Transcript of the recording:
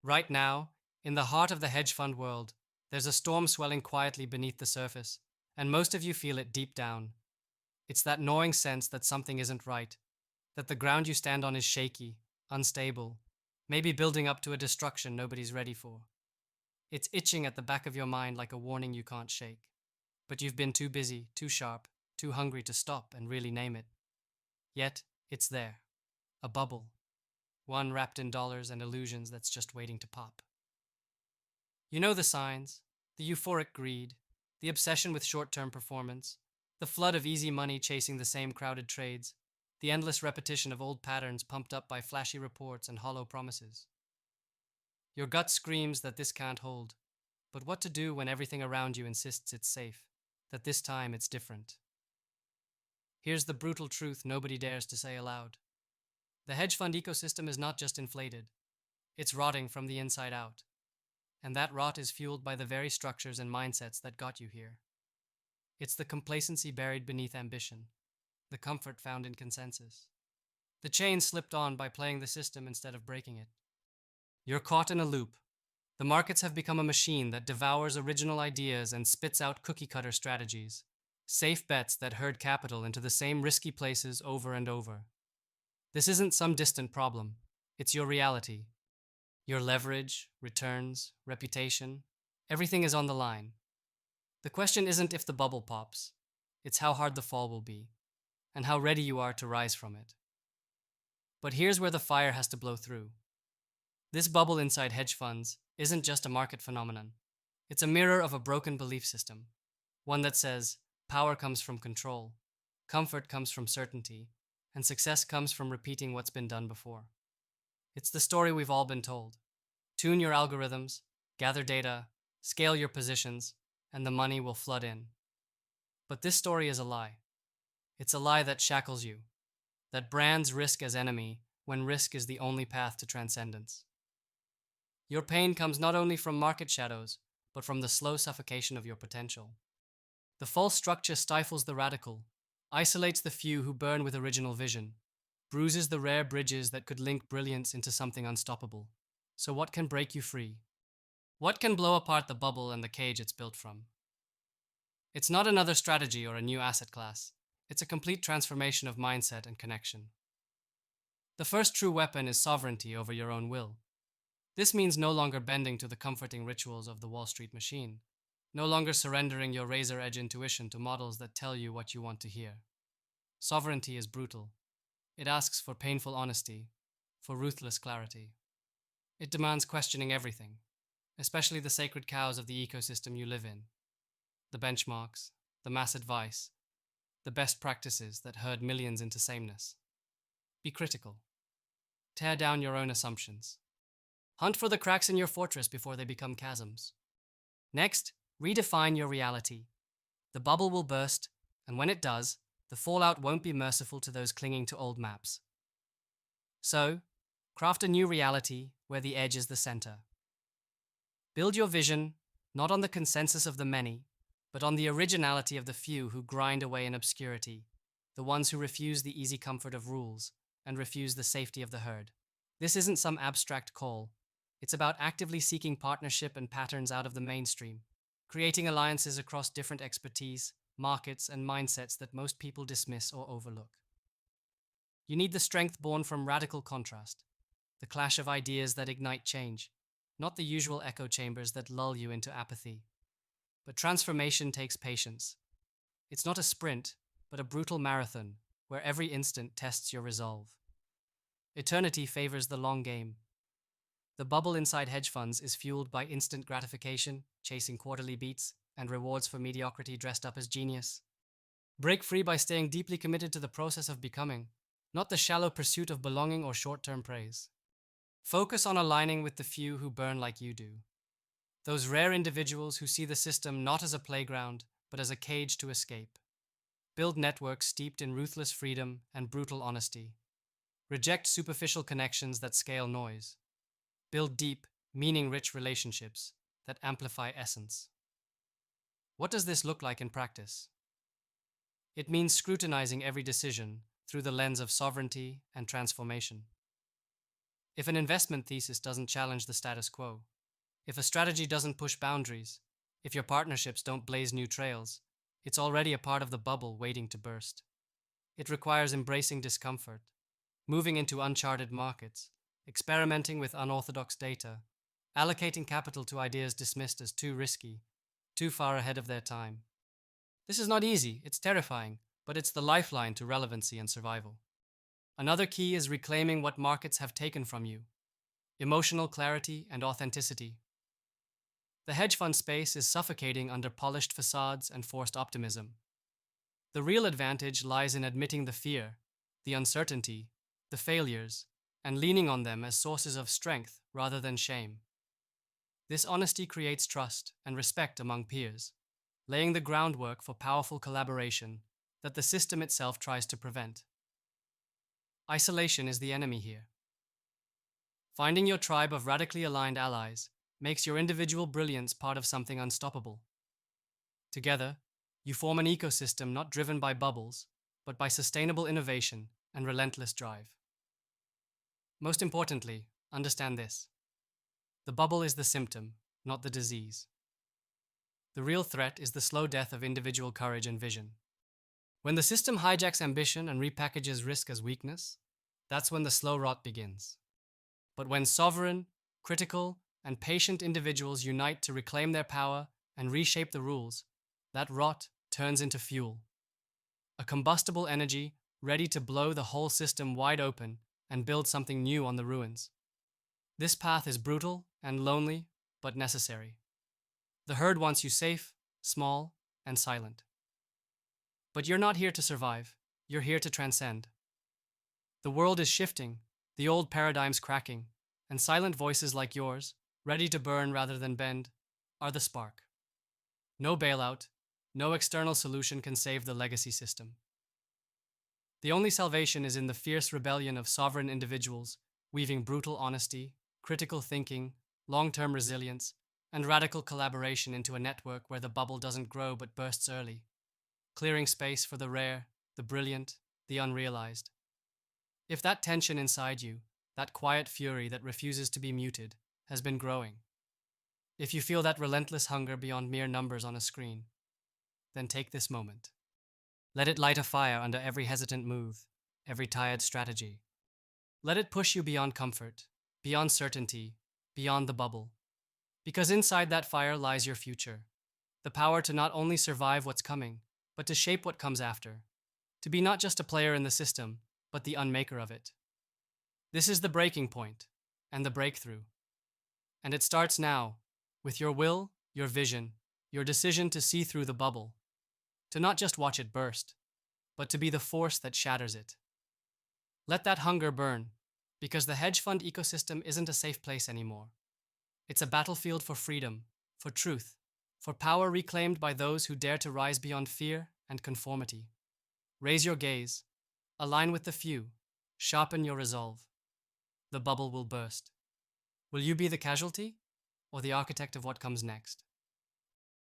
Right now, in the heart of the hedge fund world, there's a storm swelling quietly beneath the surface, and most of you feel it deep down. It's that gnawing sense that something isn't right, that the ground you stand on is shaky, unstable, maybe building up to a destruction nobody's ready for. It's itching at the back of your mind like a warning you can't shake. But you've been too busy, too sharp, too hungry to stop and really name it. Yet, it's there. A bubble. One wrapped in dollars and illusions that's just waiting to pop. You know the signs: the euphoric greed, the obsession with short term performance, the flood of easy money chasing the same crowded trades, the endless repetition of old patterns pumped up by flashy reports and hollow promises. Your gut screams that this can't hold, but what to do when everything around you insists it's safe, that this time it's different? Here's the brutal truth nobody dares to say aloud. The hedge fund ecosystem is not just inflated, it's rotting from the inside out. And that rot is fueled by the very structures and mindsets that got you here. It's the complacency buried beneath ambition, the comfort found in consensus. The chain slipped on by playing the system instead of breaking it. You're caught in a loop. The markets have become a machine that devours original ideas and spits out cookie cutter strategies, safe bets that herd capital into the same risky places over and over. This isn't some distant problem, it's your reality. Your leverage, returns, reputation, everything is on the line. The question isn't if the bubble pops, it's how hard the fall will be, and how ready you are to rise from it. But here's where the fire has to blow through. This bubble inside hedge funds isn't just a market phenomenon. It's a mirror of a broken belief system, one that says power comes from control, comfort comes from certainty, and success comes from repeating what's been done before. It's the story we've all been told. Tune your algorithms, gather data, scale your positions, and the money will flood in. But this story is a lie. It's a lie that shackles you, that brands risk as enemy when risk is the only path to transcendence. Your pain comes not only from market shadows, but from the slow suffocation of your potential. The false structure stifles the radical, isolates the few who burn with original vision, bruises the rare bridges that could link brilliance into something unstoppable. So what can break you free? What can blow apart the bubble and the cage it's built from? It's not another strategy or a new asset class. It's a complete transformation of mindset and connection. The first true weapon is sovereignty over your own will. This means no longer bending to the comforting rituals of the Wall Street machine, no longer surrendering your razor-edge intuition to models that tell you what you want to hear. Sovereignty is brutal. It asks for painful honesty, for ruthless clarity. It demands questioning everything, especially the sacred cows of the ecosystem you live in. The benchmarks, the mass advice, the best practices that herd millions into sameness. Be critical. Tear down your own assumptions. Hunt for the cracks in your fortress before they become chasms. Next, redefine your reality. The bubble will burst, and when it does, the fallout won't be merciful to those clinging to old maps. So, craft a new reality where the edge is the center. Build your vision not on the consensus of the many, but on the originality of the few who grind away in obscurity, the ones who refuse the easy comfort of rules and refuse the safety of the herd. This isn't some abstract call. It's about actively seeking partnership and patterns out of the mainstream, creating alliances across different expertise, markets, and mindsets that most people dismiss or overlook. You need the strength born from radical contrast, the clash of ideas that ignite change, not the usual echo chambers that lull you into apathy. But transformation takes patience. It's not a sprint, but a brutal marathon where every instant tests your resolve. Eternity favors the long game. The bubble inside hedge funds is fueled by instant gratification, chasing quarterly beats, and rewards for mediocrity dressed up as genius. Break free by staying deeply committed to the process of becoming, not the shallow pursuit of belonging or short-term praise. Focus on aligning with the few who burn like you do. Those rare individuals who see the system not as a playground, but as a cage to escape. Build networks steeped in ruthless freedom and brutal honesty. Reject superficial connections that scale noise. Build deep, meaning-rich relationships that amplify essence. What does this look like in practice? It means scrutinizing every decision through the lens of sovereignty and transformation. If an investment thesis doesn't challenge the status quo, if a strategy doesn't push boundaries, if your partnerships don't blaze new trails, it's already a part of the bubble waiting to burst. It requires embracing discomfort, moving into uncharted markets, experimenting with unorthodox data, allocating capital to ideas dismissed as too risky, too far ahead of their time. This is not easy, it's terrifying, but it's the lifeline to relevancy and survival. Another key is reclaiming what markets have taken from you: emotional clarity and authenticity. The hedge fund space is suffocating under polished facades and forced optimism. The real advantage lies in admitting the fear, the uncertainty, the failures, and leaning on them as sources of strength rather than shame. This honesty creates trust and respect among peers, laying the groundwork for powerful collaboration that the system itself tries to prevent. Isolation is the enemy here. Finding your tribe of radically aligned allies makes your individual brilliance part of something unstoppable. Together, you form an ecosystem not driven by bubbles, but by sustainable innovation and relentless drive. Most importantly, understand this: the bubble is the symptom, not the disease. The real threat is the slow death of individual courage and vision. When the system hijacks ambition and repackages risk as weakness, that's when the slow rot begins. But when sovereign, critical, and patient individuals unite to reclaim their power and reshape the rules, that rot turns into fuel. A combustible energy ready to blow the whole system wide open and build something new on the ruins. This path is brutal and lonely, but necessary. The herd wants you safe, small, and silent. But you're not here to survive, you're here to transcend. The world is shifting, the old paradigms cracking, and silent voices like yours, ready to burn rather than bend, are the spark. No bailout, no external solution can save the legacy system. The only salvation is in the fierce rebellion of sovereign individuals, weaving brutal honesty, critical thinking, long-term resilience, and radical collaboration into a network where the bubble doesn't grow but bursts early, clearing space for the rare, the brilliant, the unrealized. If that tension inside you, that quiet fury that refuses to be muted, has been growing, if you feel that relentless hunger beyond mere numbers on a screen, then take this moment. Let it light a fire under every hesitant move, every tired strategy. Let it push you beyond comfort, beyond certainty, beyond the bubble. Because inside that fire lies your future, the power to not only survive what's coming, but to shape what comes after, to be not just a player in the system, but the unmaker of it. This is the breaking point, and the breakthrough. And it starts now, with your will, your vision, your decision to see through the bubble, to not just watch it burst, but to be the force that shatters it. Let that hunger burn, because the hedge fund ecosystem isn't a safe place anymore. It's a battlefield for freedom, for truth, for power reclaimed by those who dare to rise beyond fear and conformity. Raise your gaze, align with the few, sharpen your resolve. The bubble will burst. Will you be the casualty, or the architect of what comes next?